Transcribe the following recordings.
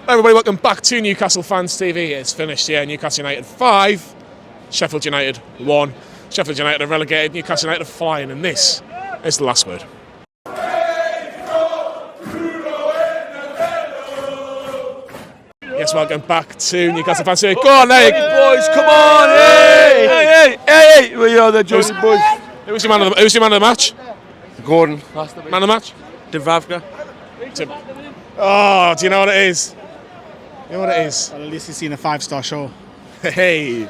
Everybody, welcome back to Newcastle Fans TV. It's finished here. Newcastle United 5, Sheffield United 1. Sheffield United are relegated, Newcastle United are flying, and this is the last word. Yes, welcome back to Newcastle Fans TV. Go on, there, boys, come on! Hey! We are the Johnny boys. Who's your man of the match? Gordon. Man of the match? Dubravka. Oh, do you know what it is? You know what it is? Well, at least you've seen a 5-star show. Hey,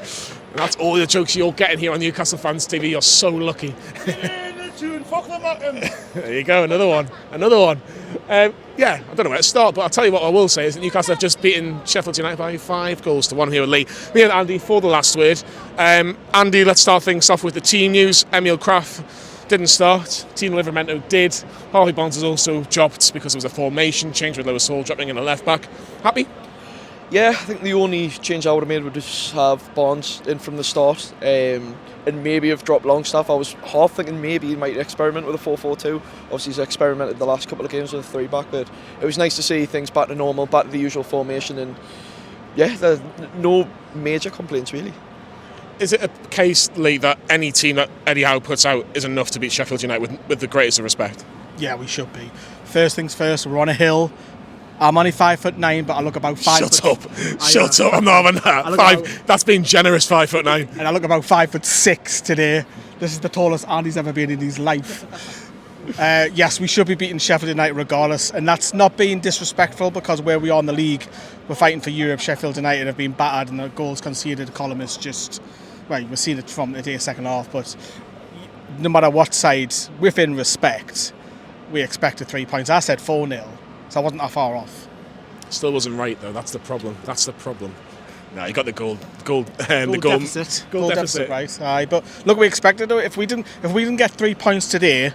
that's all the jokes you're getting here on Newcastle Fans TV. You're so lucky. There you go, another one. Yeah, I don't know where to start, but I'll tell you what I will say is that Newcastle have just beaten Sheffield United by 5-1 here with Lee. Me and Andy for the last word. Andy, let's start things off with the team news. Emil Kraft didn't start. Tino Livramento did. Harvey Barnes has also dropped because there was a formation change with Lewis Hall dropping in a left back. Happy? Yeah, I think the only change I would have made would just have Barnes in from the start and maybe have dropped Longstaff. I was half thinking maybe he might experiment with a 4-4-2. Obviously he's experimented the last couple of games with a 3-back, but it was nice to see things back to normal, back to the usual formation, and yeah, there's no major complaints really. Is it a case, Lee, that any team that Eddie Howe puts out is enough to beat Sheffield United with the greatest of respect? Yeah, we should be. First things first, we're on a hill. I'm only 5'9", but I look about 5 Shut up, I'm not having that. That's being generous, 5'9". And I look about 5'6" today. This is the tallest Andy's ever been in his life. Yes, we should be beating Sheffield United regardless, and that's not being disrespectful because where we are in the league, we're fighting for Europe. Sheffield United have been battered and the goals conceded column is just, well, we've seen it from the second half, but no matter what side, within respect, we expected 3 points. I said 4-0. So I wasn't that far off. Still wasn't right though. That's the problem. No, you got the goal deficit, right? Aye, but look, we expected it. If we didn't get 3 points today,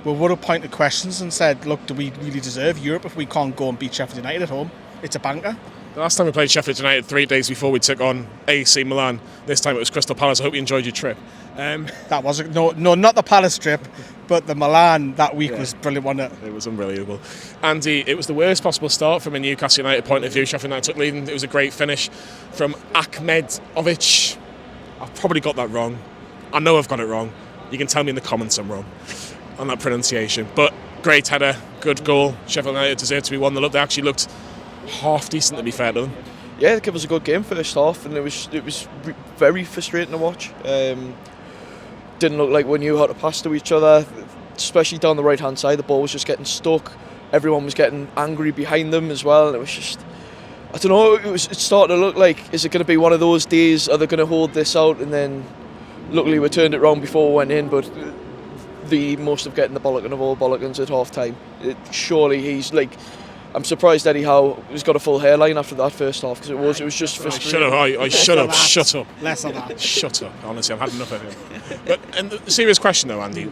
we would have pointed questions and said, look, do we really deserve Europe if we can't go and beat Sheffield United at home? It's a banker. The last time we played Sheffield United 3 days before we took on AC Milan. This time it was Crystal Palace. I hope you enjoyed your trip. That was no, not the Palace trip, but the Milan that week was brilliant, wasn't it? It was unbelievable. Andy, it was the worst possible start from a Newcastle United point of view. Sheffield United took leading. It was a great finish from Ahmedhodzic. I've probably got that wrong. I know I've got it wrong. You can tell me in the comments I'm wrong on that pronunciation. But great header, good goal. Sheffield United deserved to be 1-0 up. They actually looked half decent, to be fair to them. Yeah, it was a good game first half, and it was very frustrating to watch. Didn't look like we knew how to pass to each other, especially down the right hand side. The ball was just getting stuck. Everyone was getting angry behind them as well, and it was just, I don't know, it started to look like, is it going to be one of those days, are they going to hold this out? And then luckily we turned it wrong before we went in, but the most of getting the bollocken of all bollockens at half time. Surely he's like, I'm surprised Eddie Howe has got a full hairline after that first half, because it was just frustrating. Shut up. Less of that. Shut up. Honestly, I've had enough of him. But and the serious question though, Andy,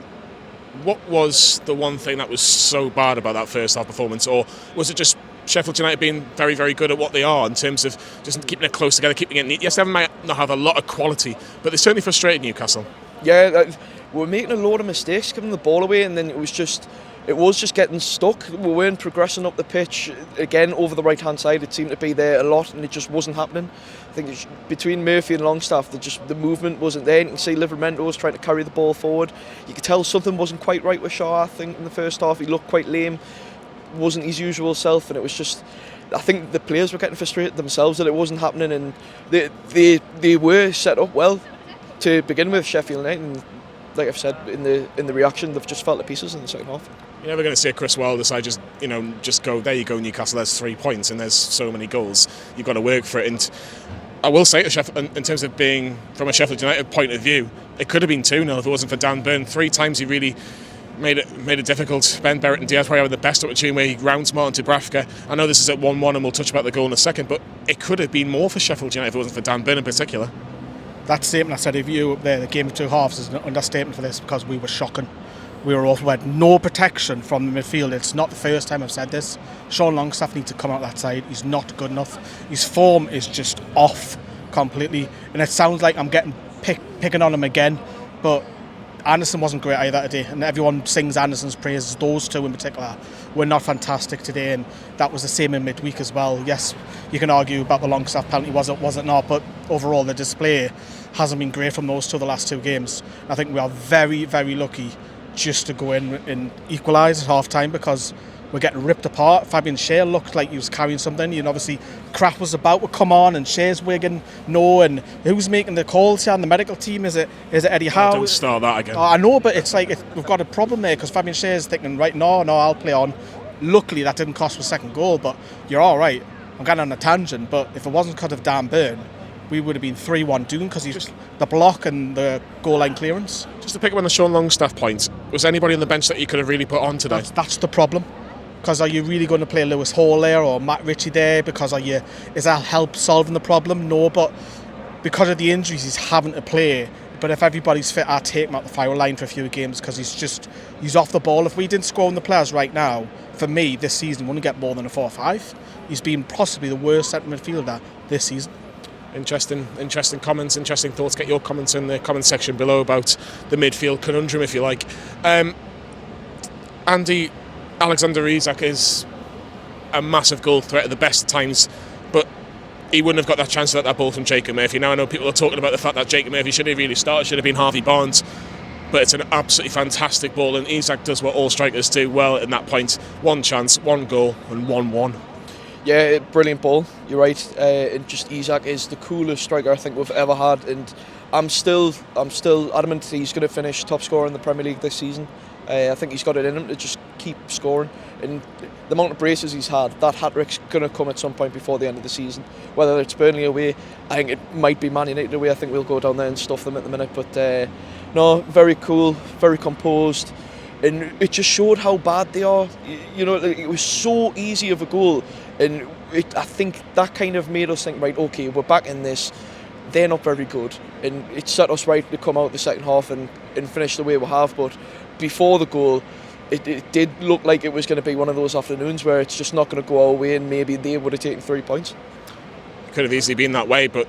what was the one thing that was so bad about that first half performance, or was it just Sheffield United being very, very good at what they are in terms of just keeping it close together, keeping it neat? Yes, they might not have a lot of quality, but they certainly frustrated Newcastle. Yeah, we were making a load of mistakes, giving the ball away, and then it was just getting stuck. We weren't progressing up the pitch. Again, over the right-hand side, it seemed to be there a lot, and it just wasn't happening. I think between Murphy and Longstaff, the movement wasn't there. You can see Livramento was trying to carry the ball forward. You could tell something wasn't quite right with Shaw, I think, in the first half. He looked quite lame. Wasn't his usual self, and it was just, I think the players were getting frustrated themselves that it wasn't happening, and they were set up well to begin with, Sheffield United, and like I've said, in the reaction, they've just fell to pieces in the second half. You're never going to see a Chris Wilder side just go, there you go, Newcastle, there's 3 points and there's so many goals. You've got to work for it. And I will say, in terms of being from a Sheffield United point of view, it could have been 2-0 if it wasn't for Dan Burn. 3 times he really made it difficult. Ben Barrett and Diaz probably had the best opportunity where he rounds Martin Dubravka. I know this is at 1-1 and we'll touch about the goal in a second, but it could have been more for Sheffield United if it wasn't for Dan Burn in particular. That statement I said of you up there, the game of 2 halves, is an understatement for this, because we were shocking. We were awful. We had no protection from the midfield. It's not the first time I've said this. Sean Longstaff needs to come out that side. He's not good enough. His form is just off completely. And it sounds like I'm getting picking on him again, but Anderson wasn't great either today, and everyone sings Anderson's praises. Those two in particular were not fantastic today, and that was the same in midweek as well. Yes, you can argue about the Longstaff penalty, was it not, but overall the display hasn't been great from those two the last 2 games. I think we are very, very lucky just to go in and equalise at half time, because we're getting ripped apart. Fabian Schär looked like he was carrying something, and obviously crap was about to come on, and Schär's wigging no, and who's making the calls here on the medical team? Is it Eddie Howe? Don't start that again. I know, but it's like we've got a problem there, because Fabian Schär's thinking, right, no, I'll play on. Luckily that didn't cost the second goal, but you're all right. I'm going on a tangent, but if it wasn't because of Dan Burn, we would have been 3-1 doing, because he's the block and the goal line clearance. Just to pick up on the Sean Longstaff point, was anybody on the bench that you could have really put on today? That's the problem. Because are you really going to play Lewis Hall there or Matt Ritchie there? Because is that help solving the problem? No, but because of the injuries, he's having to play. But if everybody's fit, I'd take him out the fire line for a few games, because he's off the ball. If we didn't score on the players right now, for me, this season, we wouldn't get more than a 4-5. He's been possibly the worst centre midfielder this season. Interesting comments, interesting thoughts. Get your comments in the comment section below about the midfield conundrum, if you like. Andy, Alexander Isak is a massive goal threat at the best of times, but he wouldn't have got that chance to let that ball from Jacob Murphy. Now I know people are talking about the fact that Jacob Murphy should have really started, should have been Harvey Barnes, but it's an absolutely fantastic ball, and Isak does what all strikers do well at that point. 1 chance, 1 goal, and 1-1. Yeah, brilliant ball. You're right. And just Isak is the coolest striker I think we've ever had, and I'm still adamant he's going to finish top scorer in the Premier League this season. I think he's got it in him to just keep scoring, and the amount of braces he's had, that hat-trick's going to come at some point before the end of the season. Whether it's Burnley away, I think it might be Man United away. I think we'll go down there and stuff them at the minute, but no, very cool, very composed, and it just showed how bad they are. You know, it was so easy of a goal, and I think that kind of made us think, right, okay, we're back in this. They're not very good, and it set us right to come out the second half and finish the way we have. But before the goal, it did look like it was going to be one of those afternoons where it's just not going to go our way, and maybe they would have taken 3 points. It could have easily been that way, but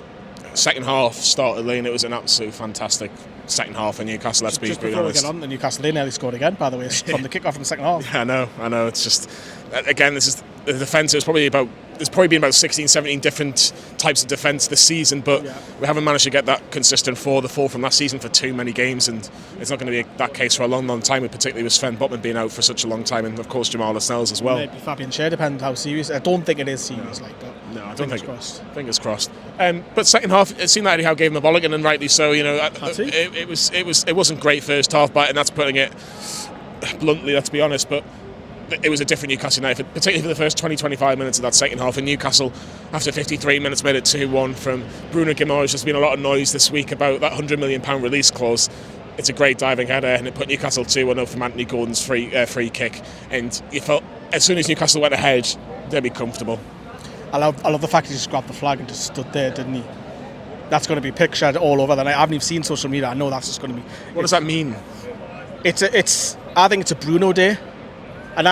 second half started late, and it was an absolute fantastic second half for Newcastle. Let's be honest. Before we get on, the Newcastle, they nearly scored again, by the way, from the kick-off in the second half. Yeah, I know. It's just, again, this is the defence. There's probably been about 16, 17 different types of defence this season, but we haven't managed to get that consistent 4 from last season for too many games, and it's not going to be that case for a long, long time, particularly with Sven Botman being out for such a long time, and of course Jamal Lascelles as well. Maybe Fabian Schär, depends how serious. I don't think it is serious, but no, I don't think. Crossed. Fingers crossed. But second half, it seemed like Eddie Howe gave him a bollock, and rightly so. You know, it wasn't great first half, and that's putting it bluntly. Let's be honest, but it was a different Newcastle United, particularly for the first 20-25 minutes of that second half. And Newcastle, after 53 minutes, made it 2-1 from Bruno Guimaraes. There's been a lot of noise this week about that £100 million release clause. It's a great diving header, and it put Newcastle 2-1 up from Anthony Gordon's free kick. And you felt as soon as Newcastle went ahead, they'd be comfortable. I love the fact he just grabbed the flag and just stood there, didn't he? That's going to be pictured all over the night. I haven't even seen social media. I know that's just going to be. What does that mean? I think it's a Bruno day. And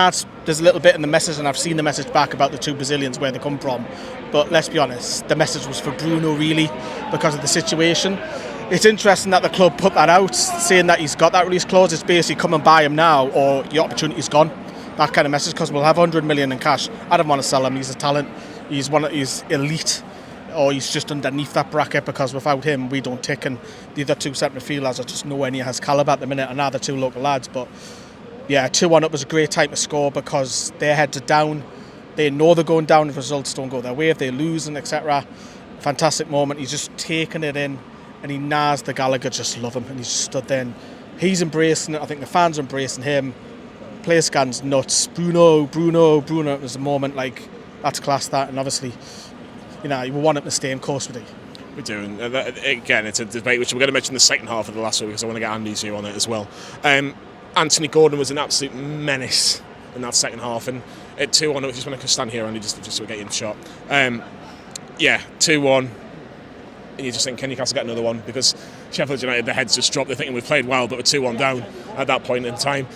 there's a little bit in the message, and I've seen the message back about the 2 Brazilians, where they come from. But let's be honest, the message was for Bruno, really, because of the situation. It's interesting that the club put that out, saying that he's got that release clause. It's basically come and buy him now, or your opportunity's gone. That kind of message, because we'll have 100 million in cash. I don't want to sell him. He's a talent. He's elite, or he's just underneath that bracket, because without him, we don't tick. And the other 2 centre midfielders are just nowhere near his calibre at the minute, and now the 2 local lads. But yeah, 2-1 up was a great time to score, because their heads are down. They know they're going down if results don't go their way, if they lose, and etc. Fantastic moment. He's just taking it in, and he Nars the Gallagher just love him, and he's just stood there. And he's embracing it. I think the fans are embracing him. Player scan's nuts. Bruno. It was a moment like, that's class, that. And obviously, you know, you want him to stay in course with it. We do, and again, it's a debate which we're going to mention the second half of the last week, because I want to get Andy's view on it as well. Anthony Gordon was an absolute menace in that second half, and at 2-1, I just want to stand here, Andy, just to get you in the shot. 2-1, and you just think, can Newcastle get another one? Because Sheffield United, their heads just dropped. They're thinking we've played well, but we're 2-1 down at that point in time.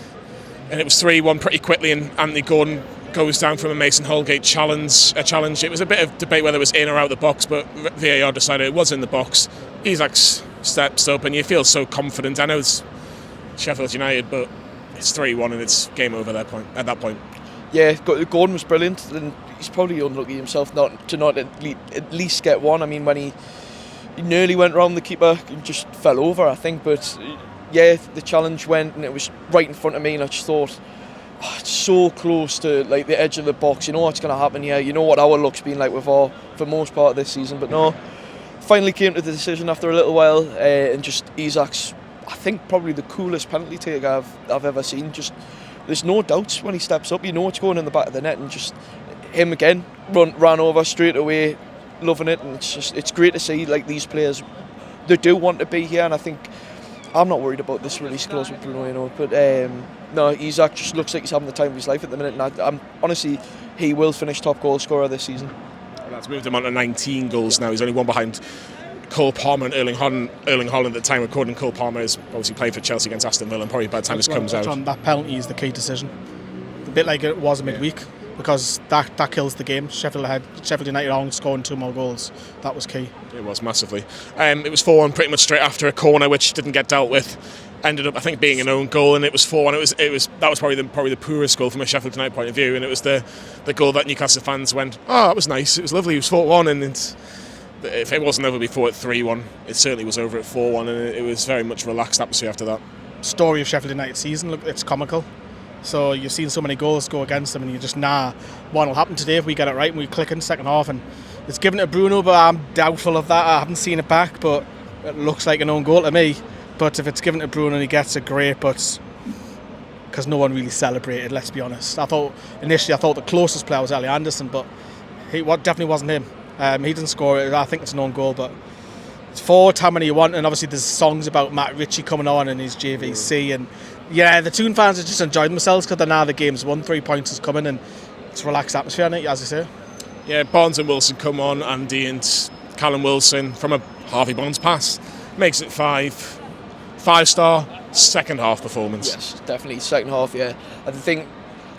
And it was 3-1 pretty quickly, and Anthony Gordon goes down from a Mason Holgate challenge. It was a bit of debate whether it was in or out the box, but VAR decided it was in the box. Isak steps up, and you feel so confident. I know Sheffield United, but it's 3-1 and it's game over at that point. Yeah, Gordon was brilliant, and he's probably unlucky himself not to at least get one. I mean, when he nearly went round the keeper, he just fell over, I think. But yeah, the challenge went, and it was right in front of me, and I just thought, it's so close to like the edge of the box. You know what's going to happen here. You know what our luck's been like with for most part of this season. But no, finally came to the decision after a little while, and just Isak's, I think, probably the coolest penalty taker I've ever seen. Just there's no doubts when he steps up. You know it's going in the back of the net, and just him again ran over straight away, loving it. And it's great to see like these players, they do want to be here, and I think I'm not worried about this release clause with Bruno, you know. But no, Isak just looks like he's having the time of his life at the minute, and I'm honestly, he will finish top goal scorer this season. Well, that's moved him on to 19 goals now. He's only one behind Cole Palmer and Erling Haaland at the time recording. Cole Palmer is obviously played for Chelsea against Aston Villa, and probably by the time this comes out. That penalty is the key decision. A bit like it was midweek, because that kills the game. Sheffield United only scoring 2 more goals. That was key. It was massively. It was 4-1 pretty much straight after a corner, which didn't get dealt with. Ended up, I think, being an own goal, and it was 4-1. That was probably the poorest goal from a Sheffield United point of view, and it was the goal that Newcastle fans went, oh, that was nice. It was lovely. It was 4-1, and if it wasn't over before at 3-1, it certainly was over at 4-1, and it was very much relaxed atmosphere after that. Story of Sheffield United season. Look, it's comical. So you've seen so many goals go against them, and you just what will happen today if we get it right and we click in the second half? And it's given to Bruno, but I'm doubtful of that. I haven't seen it back, but it looks like an own goal to me. But if it's given to Bruno and he gets it, great. But because no one really celebrated, let's be honest. Initially I thought the closest player was Ellie Anderson, but definitely wasn't him. He didn't score it. I think it's an own goal, but it's forward how many you want. And obviously there's songs about Matt Ritchie coming on and his JVC, and yeah, the Toon fans are just enjoying themselves because now the game's won. 3 points is coming, and it's a relaxed atmosphere, isn't it, as I say? Yeah, Barnes and Wilson come on, Andy and Callum Wilson from a Harvey Barnes pass makes it 5-star second half performance. Yes, definitely second half. Yeah, I think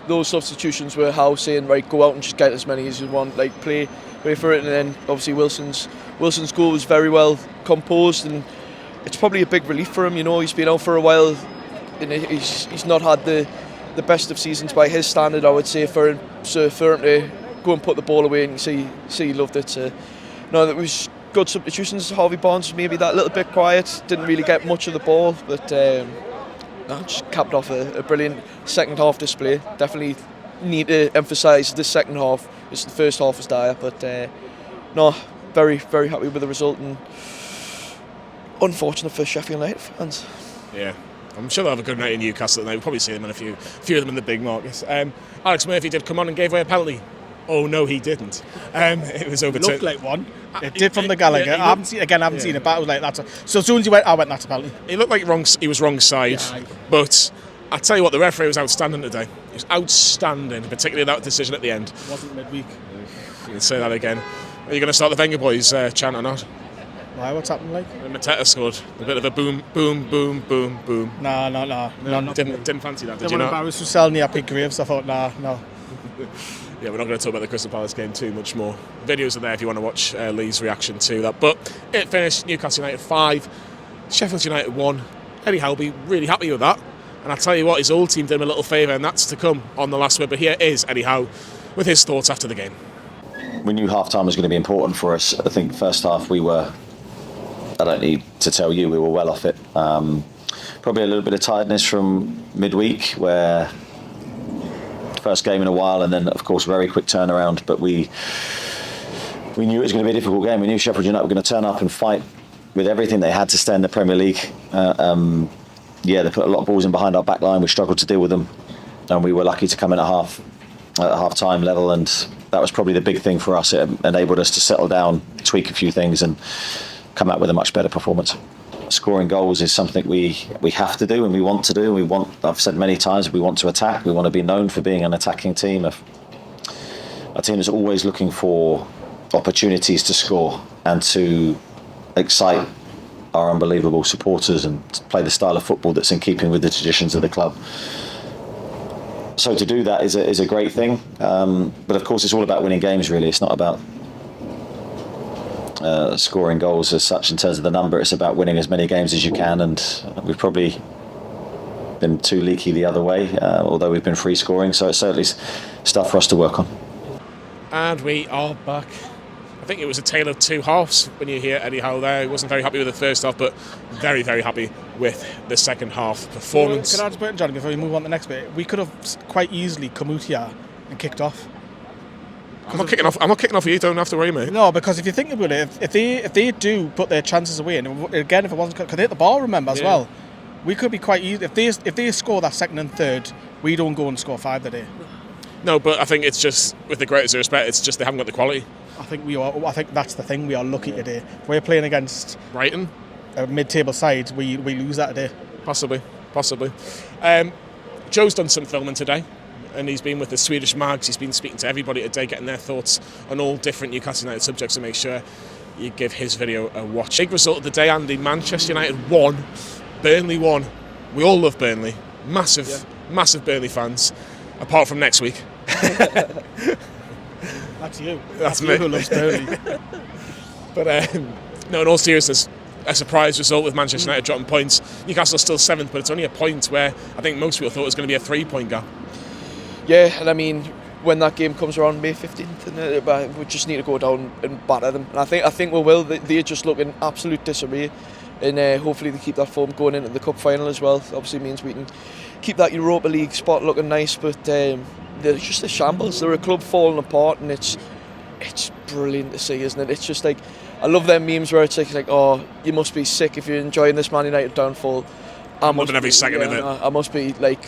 those substitutions were Howe saying, right, go out and just get as many as you want, like play for it, and then obviously Wilson's goal was very well composed, and it's probably a big relief for him. You know, he's been out for a while, and he's not had the best of seasons by his standard, I would say, for him to go and put the ball away, and see he loved it. No, that was good substitutions. Harvey Barnes maybe that little bit quiet, didn't really get much of the ball, but just capped off a brilliant second half display. Definitely need to emphasise the second half. The first half was dire, but no, very, very happy with the result, and unfortunate for Sheffield United fans. Yeah, I'm sure they'll have a good night in Newcastle tonight. We'll probably see them in a few of them in the big markets. Alex Murphy did come on and gave away a penalty. Oh no, he didn't. It was overturned. It looked like one. It did from the Gallagher. I haven't seen it, but I was like, so as soon as you went, I went, that's a penalty. He looked like he was wrong side, but I tell you what, the referee was outstanding today. He was outstanding, particularly that decision at the end. It wasn't midweek. You can say that again. Are you going to start the Wenger boys chant or not? Why? What's happening like? Mateta scored a bit of a boom, boom, boom, boom, boom. No. Didn't fancy that, did you not? not? I was selling the Epic Graves. I thought, no. Yeah, we're not going to talk about the Crystal Palace game too much more. Videos are there if you want to watch Lee's reaction to that. But it finished Newcastle United 5, Sheffield United 1. Eddie Howe will be really happy with that. And I tell you what, his old team did him a little favour, and that's to come on the last word. But here is Eddie Howe with his thoughts after the game. We knew half-time was going to be important for us. I think first half we were, I don't need to tell you, we were well off it. Probably a little bit of tiredness from midweek, where first game in a while, and then of course very quick turnaround. But we knew it was going to be a difficult game. We knew Sheffield United were going to turn up and fight with everything they had to stay in the Premier League. They put a lot of balls in behind our back line. We struggled to deal with them, and we were lucky to come in at half-time level, and that was probably the big thing for us. It enabled us to settle down, tweak a few things, and come out with a much better performance. Scoring goals is something we have to do and we want to do. I've said many times, we want to attack. We want to be known for being an attacking team. Our team is always looking for opportunities to score and to excite our unbelievable supporters and play the style of football that's in keeping with the traditions of the club. So to do that is a great thing. But of course, it's all about winning games, really. It's not about scoring goals as such in terms of the number. It's about winning as many games as you can, and we've probably been too leaky the other way, although we've been free scoring. So it's certainly stuff for us to work on. And we are back. I think it was a tale of two halves when you hear Eddie Howe there. He wasn't very happy with the first half, but very, very happy with the second half performance. Can I just put in, Johnny, before we move on to the next bit? We could have quite easily come out here and kicked off. I'm not kicking off you, don't have to worry, mate. No, because if you think about it, if they do put their chances away, and again, if it wasn't, because they hit the ball, remember, as well, we could be quite easy. If they score that second and third, we don't go and score 5 today. No, but I think it's just, with the greatest respect, it's just they haven't got the quality. I think that's the thing. We are lucky today. If we're playing against Brighton, a mid-table side, we lose that today. Possibly. Joe's done some filming today, and he's been with the Swedish Mags. He's been speaking to everybody today, getting their thoughts on all different Newcastle United subjects, so make sure you give his video a watch. Big result of the day, Andy. Manchester United won, Burnley won. We all love Burnley. Massive Burnley fans, apart from next week. That's you. That's me. You who loves Burnley. But no, in all seriousness, a surprise result with Manchester United dropping points. Newcastle's still 7th, but it's only a point where I think most people thought it was going to be a 3-point gap. Yeah, and I mean, when that game comes around May 15th, we just need to go down and batter them. And I think we will. They're just looking absolute disarray, and hopefully they keep that form going into the cup final as well. Obviously means we can keep that Europa League spot looking nice, but they're just a shambles. They're a club falling apart, and it's brilliant to see, isn't it? It's just like, I love them memes where it's like, oh, you must be sick if you're enjoying this Man United downfall. I'm loving every second of it. I must be like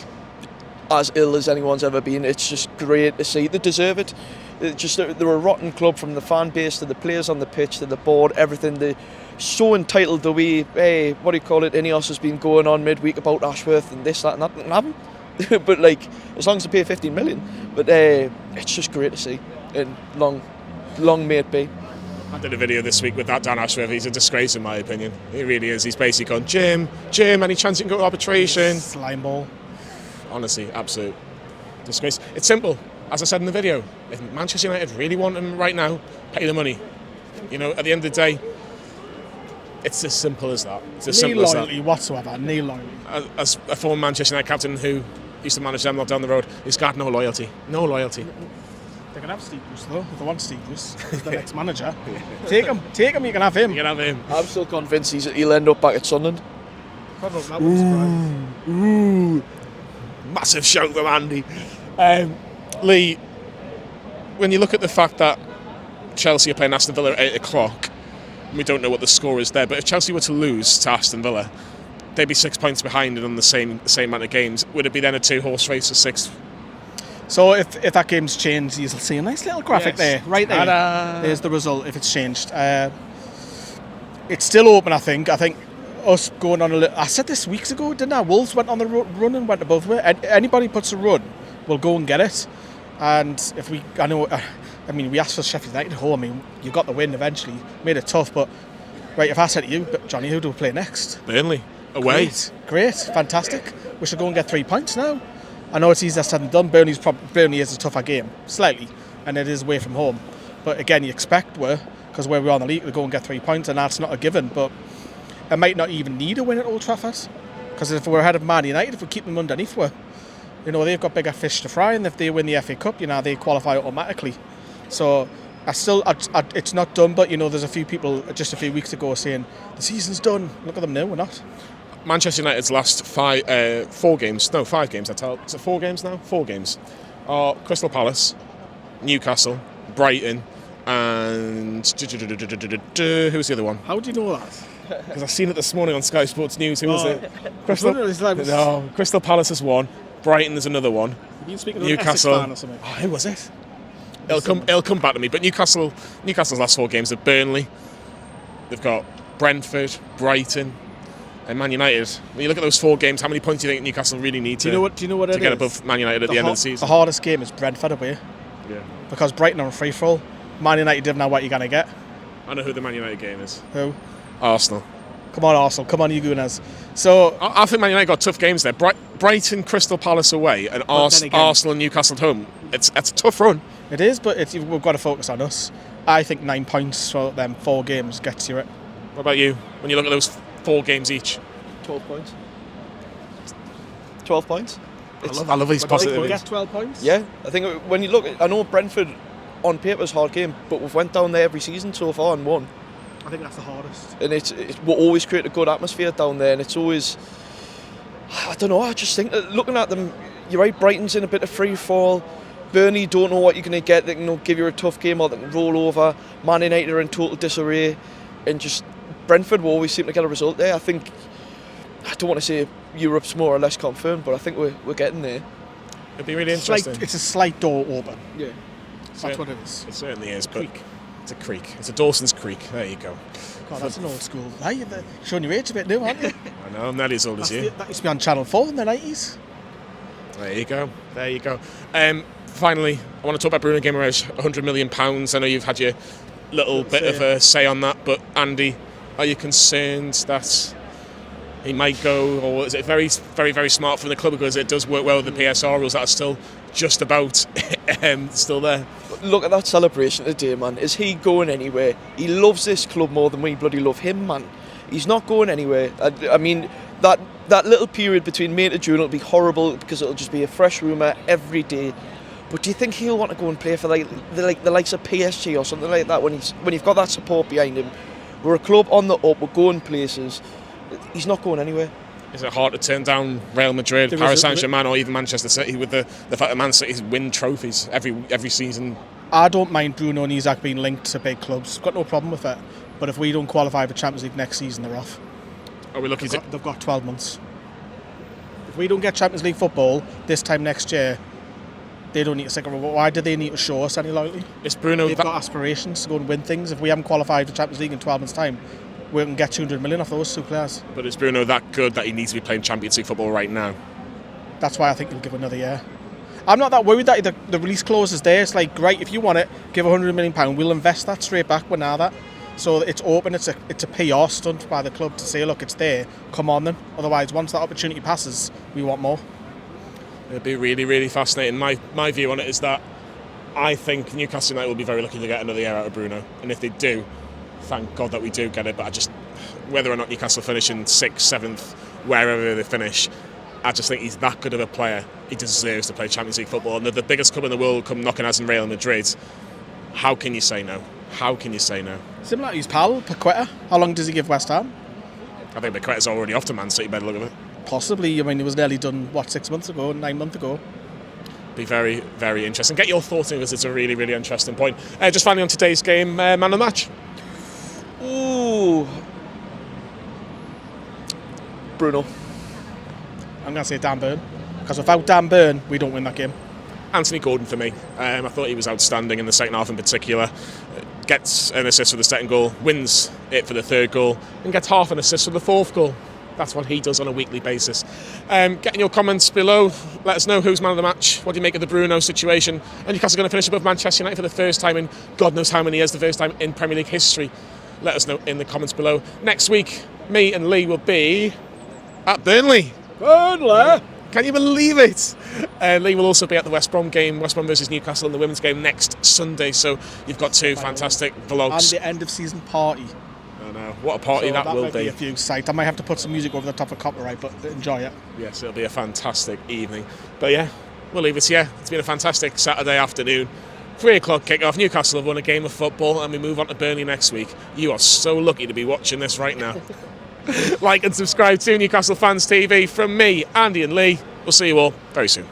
as ill as anyone's ever been. It's just great to see. They deserve it. They're a rotten club, from the fan base to the players on the pitch to the board, everything. They're so entitled the way, hey, what do you call it, Ineos has been going on midweek about Ashworth and this, that and that, and haven't. But like, as long as they pay 15 million. But it's just great to see, and long may it be. I did a video this week with that Dan Ashworth. He's a disgrace in my opinion. He really is. He's basically gone, Jim, any chance you can go to arbitration? Slime ball. Honestly, absolute disgrace. It's simple. As I said in the video, if Manchester United really want him right now, pay the money. You know, at the end of the day, it's as simple as that. It's as simple as that. No loyalty whatsoever. No loyalty. As a former Manchester United captain who used to manage them lot down the road, he's got no loyalty. No loyalty. They can have Steve Bruce though, if they want Steve Bruce as the next manager. Take him, you can have him. You can have him. I'm still convinced he'll end up back at Sunderland. Ooh. Massive shout from Andy. Lee, when you look at the fact that Chelsea are playing Aston Villa at 8 o'clock, we don't know what the score is there, but if Chelsea were to lose to Aston Villa, they'd be 6 points behind and on the same amount of games. Would it be then a 2-horse race for 6th? So if that game's changed, you'll see a nice little graphic there, right there. Ta-da. There's the result if it's changed. It's still open, I think. I think us going on a little... I said this weeks ago, didn't I? Wolves went on the run and went above where anybody puts a run, we'll go and get it. And if we... we asked for Sheffield United at home. I mean, you got the win eventually. Made it tough, but... Right, if I said to you, Johnny, who do we play next? Burnley. Away. Great. Fantastic. We should go and get 3 points now. I know it's easier said than done. Burnley is a tougher game, slightly, and it is away from home. But again, you expect because where we're on the league, to go and get 3 points, and that's not a given. But it might not even need a win at Old Trafford, because if we're ahead of Man United, if we keep them underneath, they've got bigger fish to fry, and if they win the FA Cup, they qualify automatically. So it's not done, but there's a few people just a few weeks ago saying the season's done. Look at them now, we're not. Manchester United's last 5 games. No, 5 games. Is it 4 games now? 4 games. Crystal Palace, Newcastle, Brighton, and who was the other one? How do you know that? Because I've seen it this morning on Sky Sports News. Who was it? Crystal Palace is one. Brighton is another one. You've been speaking Newcastle. Essex fan or something. Who was it? It'll come back to me. But Newcastle's last 4 games are Burnley. They've got Brentford, Brighton, and Man United. When you look at those 4 games, how many points do you think Newcastle really need to get above Man United at the end of the season? The hardest game is Brentford away. Yeah. Because Brighton are on free for all. Man United didn't know what you're going to get. I know who the Man United game is. Who? Arsenal. Come on, Arsenal. Come on, you Gunners. So I think Man United got tough games there. Brighton, Crystal Palace away, and Arsenal and Newcastle at home. It's a tough run. It is, but we've got to focus on us. I think 9 points for them 4 games gets you it. What about you? When you look at those 4 games each? 12 points. 12 points. I love his We'll positivity. get 12 points. Yeah, I think when you look, I know Brentford on paper is a hard game, but we've went down there every season so far and won. I think that's the hardest. And we always create a good atmosphere down there, and it's always, I don't know, I just think that looking at them, you're right, Brighton's in a bit of free fall. Burnley don't know what you're going to get. They can give you a tough game or they can roll over. Man United are in total disarray, and just Brentford will always seem to get a result there. I think, I don't want to say Europe's more or less confirmed, but I think we're getting there. It'd be really interesting. It's a slight door open. Yeah. That's what it is. It certainly is. Creek. But it's a creek. It's a Dawson's Creek. There you go. God, that's an old school. Hey, you're showing your age a bit new, aren't you? I know, I'm nearly as old as you. That used to be on Channel 4 in the 90s. There you go. There you go. Finally, I want to talk about Bruno Guimaraes, £100 million. I know you've had your little bit of a say on that, but Andy, are you concerned that he might go, or is it very, very, very smart from the club because it does work well with the PSR rules that are still just about still there? Look at that celebration today, man. Is he going anywhere? He loves this club more than we bloody love him, man. He's not going anywhere. I mean, that little period between May to June will be horrible because it'll just be a fresh rumour every day. But do you think he'll want to go and play for the likes of PSG or something like that when you've got that support behind him? We're a club on the up, we're going places. He's not going anywhere. Is it hard to turn down Real Madrid, Paris Saint-Germain, or even Manchester City with the fact that Man City's win trophies every season? I don't mind Bruno and Isak being linked to big clubs. Got no problem with it. But if we don't qualify for Champions League next season, they're off. Are we lucky They've got 12 months. If we don't get Champions League football this time next year, they don't need to stick around. Why do they need to show us any loyalty? It's Bruno. They've got aspirations to go and win things. If we haven't qualified for Champions League in 12 months' time, we can get 200 million off those two players. But is Bruno that good that he needs to be playing Champions League football right now? That's why I think he'll give another year. I'm not that worried that the release clause is there. It's like, great, if you want it, give £100 million. We'll invest that straight back. We're now that. So it's open. It's a PR stunt by the club to say, look, it's there. Come on then. Otherwise, once that opportunity passes, we want more. It'll be really, really fascinating. My view on it is that I think Newcastle United will be very lucky to get another year out of Bruno. And if they do, thank God that we do get it. But whether or not Newcastle finish in 6th, 7th, wherever they finish, I just think he's that good of a player. He deserves to play Champions League football. And the biggest club in the world come knocking us in Real Madrid. How can you say no? How can you say no? Similar to his pal, Paqueta. How long does he give West Ham? I think Paqueta's already off to Man City by the look of it. Possibly. I mean, it was nearly done, 6 months ago, 9 months ago. Be very, very interesting. Get your thoughts on this. It's a really, really interesting point. Just finally on today's game, man of the match. Ooh. Bruno. I'm going to say Dan Burn. Because without Dan Burn, we don't win that game. Anthony Gordon for me. I thought he was outstanding in the second half in particular. Gets an assist for the second goal, wins it for the third goal, and gets half an assist for the fourth goal. That's what he does on a weekly basis. Get in your comments below. Let us know who's man of the match. What do you make of the Bruno situation? And Newcastle going to finish above Manchester United for the first time in God knows how many years, the first time in Premier League history. Let us know in the comments below. Next week, me and Lee will be at Burnley. Burnley! Can you believe it? Lee will also be at the West Brom game, West Brom versus Newcastle in the women's game next Sunday. So you've got two fantastic vlogs. And the end of season party. I know. What a party that will might be. A few sight. I might have to put some music over the top of copyright, but enjoy it. Yes, it'll be a fantastic evening. But yeah, we'll leave it here. It's been a fantastic Saturday afternoon. 3 o'clock kick-off. Newcastle have won a game of football and we move on to Burnley next week. You are so lucky to be watching this right now. Like and subscribe to Newcastle Fans TV from me, Andy and Lee. We'll see you all very soon.